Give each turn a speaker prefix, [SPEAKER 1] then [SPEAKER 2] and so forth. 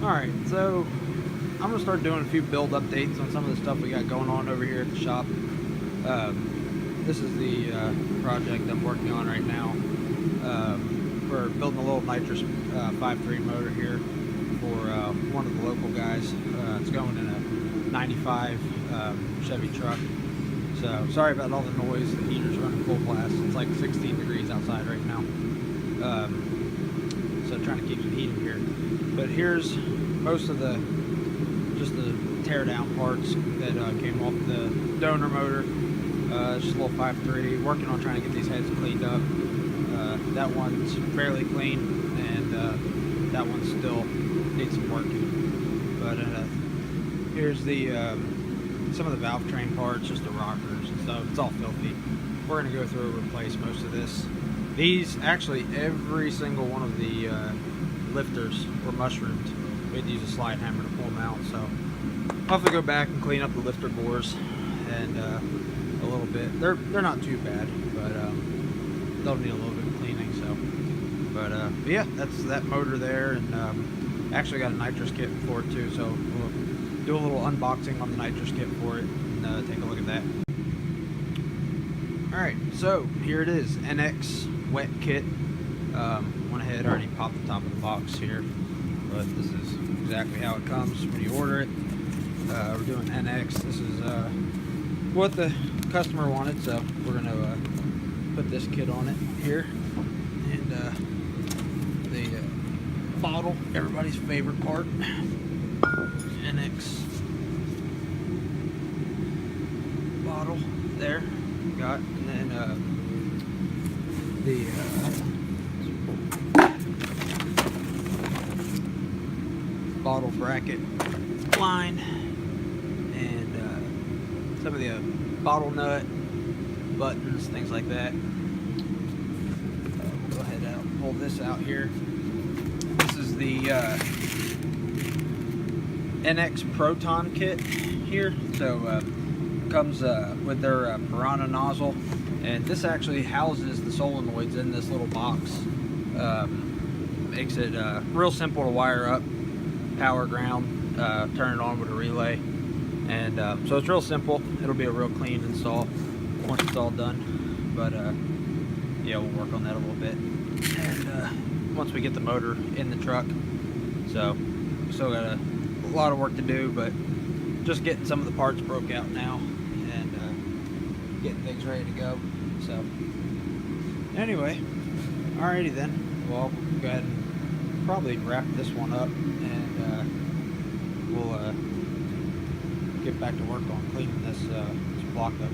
[SPEAKER 1] Alright, so I'm going to start doing a few build updates on some of the stuff we got going on over here at the shop. This is the project I'm working on right now. We're building a little Nitrous 5.3 motor here for one of the local guys. It's going in a 95 Chevy truck. So sorry about all the noise. The heater's running full blast. It's like 16 degrees outside right now. So trying to keep some heat in here. But here's most of the tear down parts that came off the donor motor. It's just a little 5.3. Working on trying to get these heads cleaned up. That one's fairly clean, and that one still needs some work. But here's the some of the valve train parts, just the rockers and stuff. It's all filthy. We're going to go through and replace most of this. These, actually, every single one of the lifters were mushroomed. We had to use a slide hammer to pull them out, so I'll have to go back and clean up the lifter bores and a little bit. They're not too bad, but they'll need a little bit of cleaning. So, but yeah, that's that motor there, and actually got a nitrous kit for it too. So we'll do a little unboxing on the nitrous kit for it and take a look at that. All right, so here it is, NX wet kit. Went ahead, already popped the top of the box here, but this is exactly how it comes when you order it. We're doing NX. This is what the customer wanted, so we're gonna put this kit on it here, and the bottle, everybody's favorite part, NX bottle there, got, and then the bottle bracket line, and some of the bottle nut buttons, things like that. We'll go ahead and pull this out here. This is the NX Proton kit here. So comes with their Piranha nozzle, and this actually houses the solenoids in this little box. Makes it real simple to wire up, power ground, turn it on with a relay, and so it's real simple. It'll be a real clean install once it's all done, but yeah, we'll work on that a little bit, and once we get the motor in the truck. So we still got a lot of work to do, but just getting some of the parts broke out now and getting things ready to go. So anyway, alrighty then, well, we'll go ahead and probably wrap this one up, and we'll get back to work on cleaning this block up.